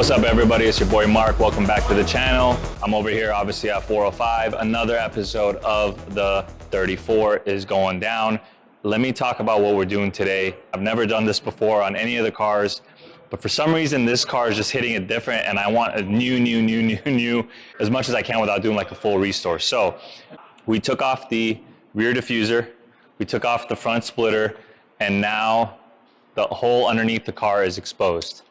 What's up, everybody? It's your boy Mark. Welcome back to the channel. I'm over here obviously at 405. Another episode of the 34 is going down. Let me talk about what we're doing today. I've never done this before on any of the cars, but for some reason this car is just hitting it different, and I want a new as much as I can without doing like a full restore. So we took off the rear diffuser, we took off the front splitter, and now the hole underneath the car is exposed.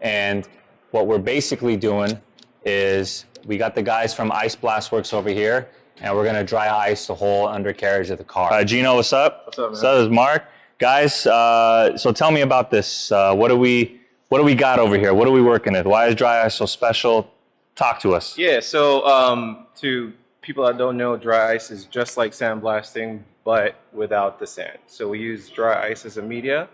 And what we're basically doing is we got the guys from Ice Blast Works over here, and we're gonna dry ice the whole undercarriage of the car. Gino, what's up? What's up, man? So this is Mark. Guys, so tell me about this. What do we got over here? What are we working with? Why is dry ice so special? Talk to us. Yeah, so to people that don't know, dry ice is just like sandblasting, but without the sand. So we use dry ice as a media.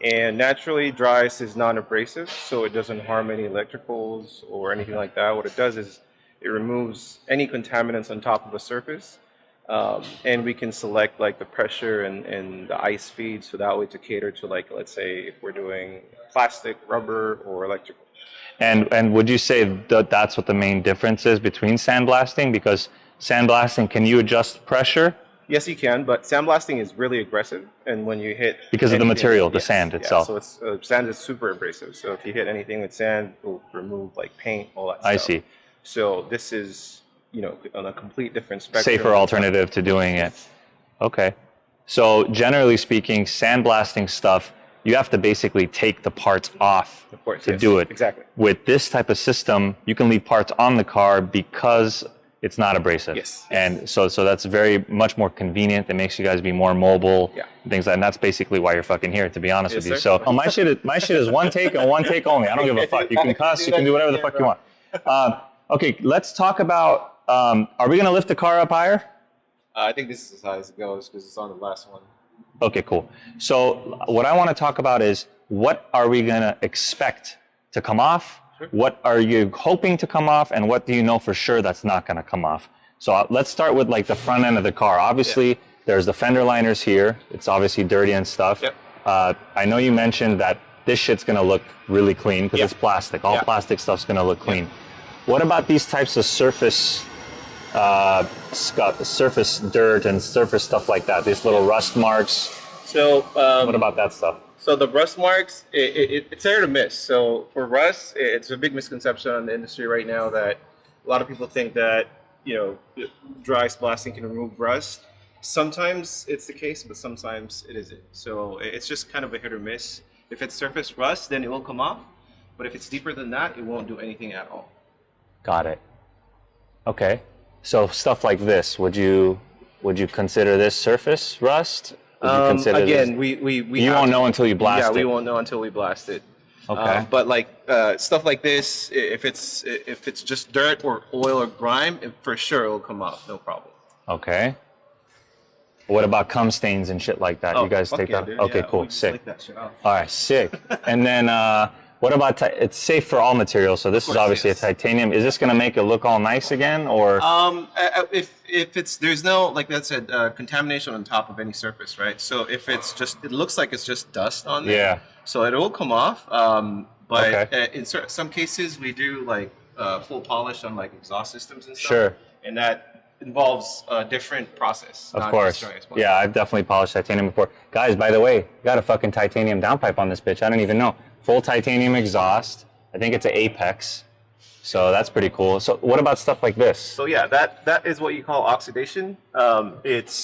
And naturally, dry ice is non-abrasive, so it doesn't harm any electricals or anything like that. What it does is it removes any contaminants on top of a surface, and we can select like the pressure and the ice feed, so that way to cater to, like, let's say if we're doing plastic, rubber, or electrical. And would you say that that's what the main difference is between sandblasting? Because sandblasting, can you adjust pressure? Yes, you can, but sandblasting is really aggressive, and when you hit because of the material, the yes, sand itself. Yeah, so it's sand is super abrasive. So if you hit anything with sand, it will remove like paint, all that stuff. I see. So this is, you know, on a complete different spectrum. Safer alternative to doing it. Okay. So generally speaking, sandblasting stuff, you have to basically take the parts off to do it. Exactly. With this type of system, you can leave parts on the car because it's not abrasive. Yes. And so that's very much more convenient. It makes you guys be more mobile. Yeah. Things like that. And that's basically why you're fucking here, to be honest Yes, with you. sir. So my shit is one take and one take only. I don't give a fuck. You can cuss, you can do whatever the fuck you want. Okay, let's talk about, are we gonna lift the car up higher? I think this is as high as it goes because it's on the last one. Okay, cool. So what I want to talk about is, what are we gonna expect to come off? Sure. What are you hoping to come off, and what do you know for sure that's not going to come off? So let's start with like the front end of the car. Obviously, there's the fender liners here. It's obviously dirty and stuff. Yep. I know you mentioned that this shit's going to look really clean because it's plastic. All plastic stuff's going to look clean. What about these types of surface surface dirt and surface stuff like that? These little rust marks. So what about that stuff? So the rust marks, it's hard to miss. So for rust, it's a big misconception in the industry right now that a lot of people think that, you know, dry ice blasting can remove rust. Sometimes it's the case, but sometimes it isn't. So it's just kind of a hit or miss. If it's surface rust, then it will come off. But if it's deeper than that, it won't do anything at all. Got it. Okay. So stuff like this, would you consider this surface rust? Again, we you won't know until you blast it. Yeah, we won't know until we blast it. Okay. But like stuff like this, if it's just dirt or oil or grime, for sure it'll come off, no problem. Okay. What about cum stains and shit like that? You guys take that? Dude. Okay, yeah, cool, sick. Lick that shit off. All right, sick. And then what about it's safe for all materials? So this is obviously a titanium. Is this gonna make it look all nice again, or? If it's, there's no, like that said, contamination on top of any surface, right? So if it's just, it looks like it's just dust on there. Yeah. So it will come off. But in some cases we do like full polish on like exhaust systems and stuff. Sure. And that involves a different process. Of course. Yeah, I've definitely polished titanium before. Guys, by the way, got a fucking titanium downpipe on this bitch. I didn't even know. Full titanium exhaust. I think it's an Apex. So that's pretty cool. So what about stuff like this? So yeah, that is what you call oxidation. It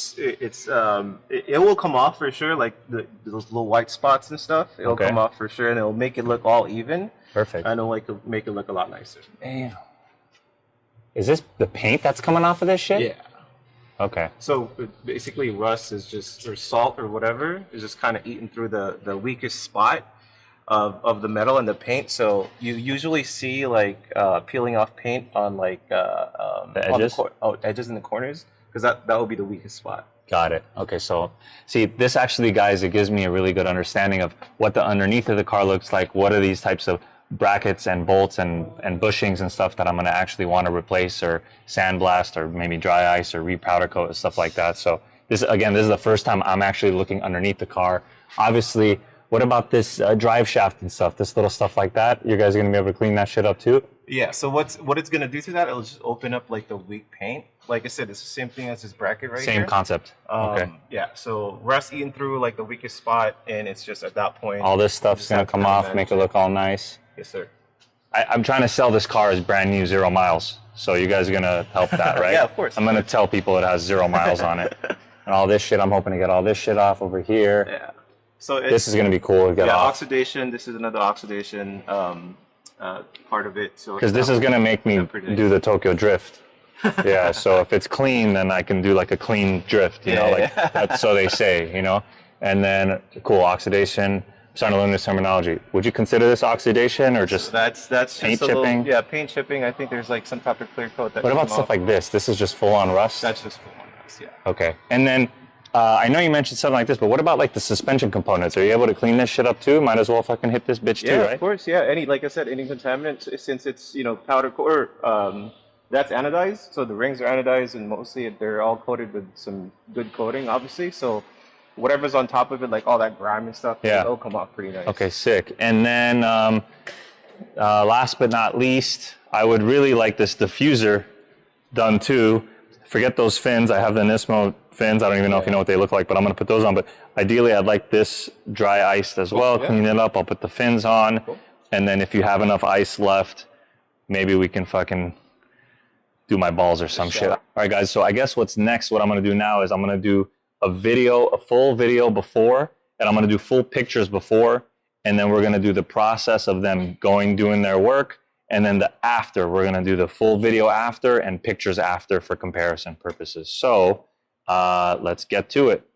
will come off for sure, like those little white spots and stuff. It'll come off for sure, and it'll make it look all even. Perfect. And it'll make it look a lot nicer. Damn. Is this the paint that's coming off of this shit? Yeah. Okay. So basically, rust is just, or salt or whatever, is just kind of eating through the weakest spot of the metal and the paint. So you usually see like peeling off paint on like the edges? Edges in the corners, because that will be the weakest spot. Got it. Okay, so see, this actually, guys, it gives me a really good understanding of what the underneath of the car looks like. What are these types of brackets and bolts and bushings and stuff that I'm going to actually want to replace or sandblast or maybe dry ice or repowder coat and stuff like that. So this, again, this is the first time I'm actually looking underneath the car. Obviously, What about this drive shaft and stuff? This little stuff like that? You guys are gonna be able to clean that shit up too? Yeah, so what it's gonna do to that, it'll just open up like the weak paint. Like I said, it's the same thing as this bracket right here. Same concept. Okay. Yeah, so rust eating through like the weakest spot, and it's just at that point. All this stuff's gonna come off, make it look all nice. Yes, sir. I'm trying to sell this car as brand new, 0 miles. So you guys are gonna help that, right? Yeah, of course. I'm gonna tell people it has 0 miles on it. And all this shit, I'm hoping to get all this shit off over here. Yeah. So this is gonna be cool to get off. Oxidation. This is another oxidation part of it. So because this is gonna make me do the Tokyo drift. Yeah. So if it's clean, then I can do like a clean drift. You know, like that's so they say. You know, and then cool oxidation. I'm starting to learn this terminology. Would you consider this oxidation or just that's paint just chipping? Yeah, paint chipping. I think there's like some type of clear coat that. What about stuff like this? This is just full on rust. That's just full on rust. Yeah. Okay. And then I know you mentioned something like this, but what about like the suspension components? Are you able to clean this shit up too? Might as well fucking hit this bitch too, right? Yeah, of course. Yeah. Like I said, any contaminants, since it's powder coat, that's anodized. So the rings are anodized, and mostly they're all coated with some good coating, obviously. So whatever's on top of it, like all that grime and stuff, it'll come off pretty nice. Okay, sick. And then last but not least, I would really like this diffuser done too. Forget those fins. I have the Nismo fins. I don't even know if you know what they look like, but I'm going to put those on. But ideally, I'd like this dry iced as well. Clean it up. I'll put the fins on. And then if you have enough ice left, maybe we can fucking do my balls or some shit. All right, guys. So I guess what's next, what I'm going to do now is I'm going to do a full video before, and I'm going to do full pictures before. And then we're going to do the process of them doing their work. And then the after, we're gonna do the full video after and pictures after for comparison purposes. So let's get to it.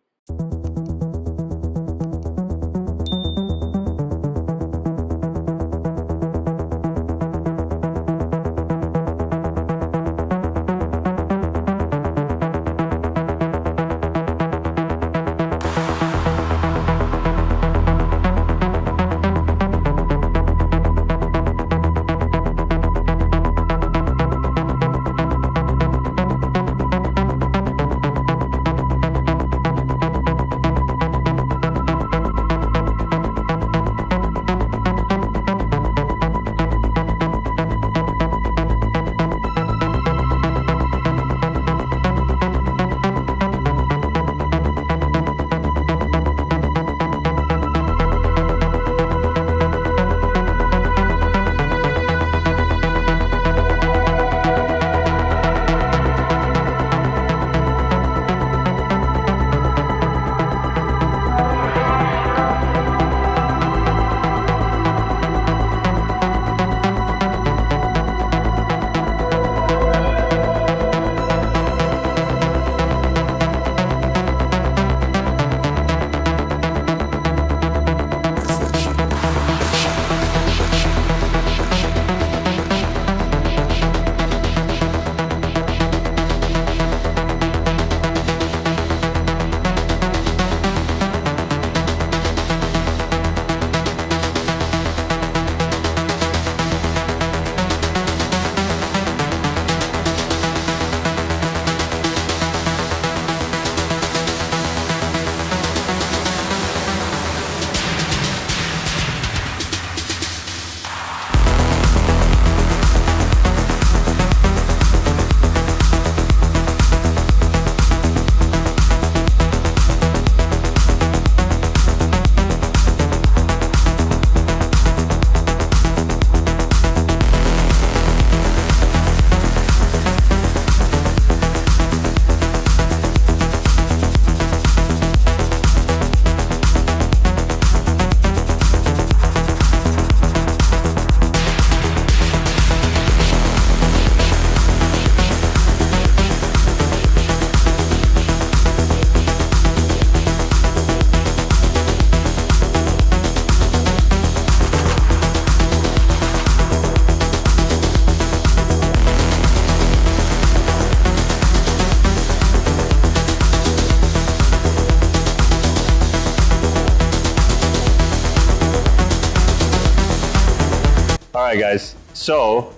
All right, guys. So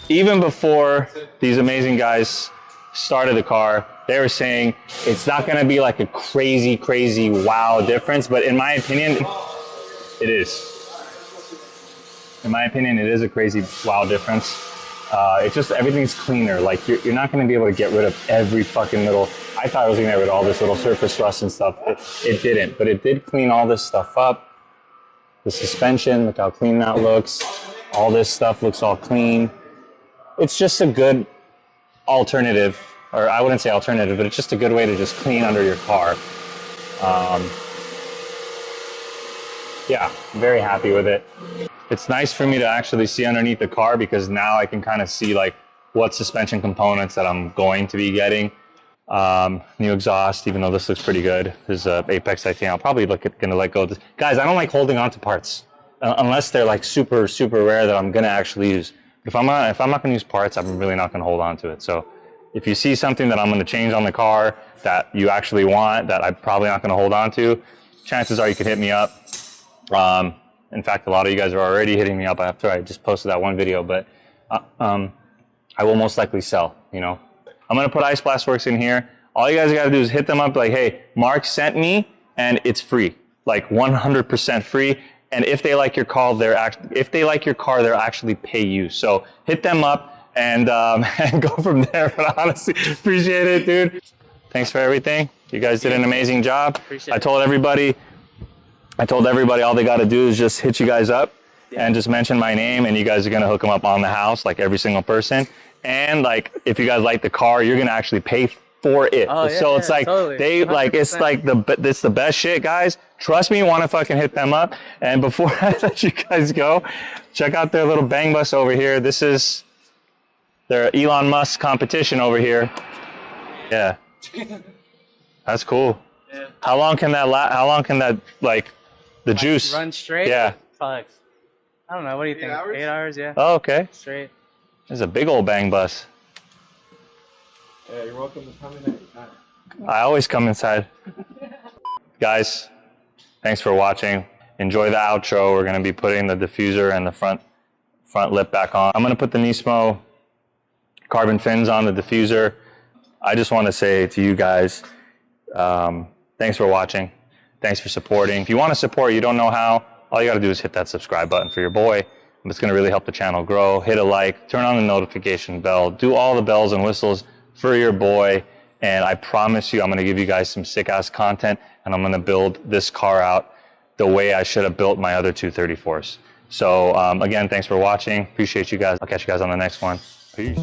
even before these amazing guys start of the car, they were saying it's not going to be like a crazy, crazy wow difference, but in my opinion, it is. In my opinion, it is a crazy wow difference. It's just everything's cleaner. Like you're not going to be able to get rid of every fucking little. I thought I was going to get rid of all this little surface rust and stuff. It didn't, but it did clean all this stuff up. The suspension, look how clean that looks. All this stuff looks all clean. It's just a good alternative, or I wouldn't say alternative, but it's just a good way to just clean under your car. Yeah, I'm very happy with it. It's nice for me to actually see underneath the car because now I can kind of see like what suspension components that I'm going to be getting. New exhaust, even though this looks pretty good. This is Apex Titanium. I'll probably gonna let go of this. Guys, I don't like holding on to parts unless they're like super, super rare that I'm gonna actually use. If I'm not gonna use parts, I'm really not gonna hold on to it. So if you see something that I'm gonna change on the car that you actually want, that I'm probably not gonna hold on to, chances are you could hit me up. In fact, a lot of you guys are already hitting me up after I just posted that one video, but I will most likely sell, you know. I'm gonna put Ice Blast Works in here. All you guys gotta do is hit them up like, hey, Mark sent me and it's free, like 100% free. And if they like your car, they'll actually pay you. So hit them up and go from there. But honestly, appreciate it, dude. Thanks for everything. You guys did an amazing job. I told everybody all they gotta do is just hit you guys up and just mention my name, and you guys are gonna hook them up on the house, like every single person. And like, if you guys like the car, you're gonna actually pay for it. Oh, yeah, so it's like totally. they 100%. Like it's like it's the best shit, guys. Trust me, want to fucking hit them up. And before I let you guys go, check out their little bang bus over here. This is their Elon Musk competition over here. Yeah, that's cool. Yeah. How long can that like the juice run straight? Yeah. Probably, I don't know. What do you think? 8 hours? Yeah. Oh, okay. Straight. There's a big old bang bus. Yeah, you're welcome to come in anytime. I always come inside. Guys, thanks for watching. Enjoy the outro. We're gonna be putting the diffuser and the front lip back on. I'm gonna put the Nismo carbon fins on the diffuser. I just wanna say to you guys, thanks for watching. Thanks for supporting. If you wanna support, you don't know how, all you gotta do is hit that subscribe button for your boy. It's gonna really help the channel grow. Hit a like, turn on the notification bell, do all the bells and whistles for your boy. And I promise you, I'm gonna give you guys some sick ass content, and I'm gonna build this car out the way I should have built my other 234s. So again, thanks for watching. Appreciate you guys. I'll catch you guys on the next one. Peace.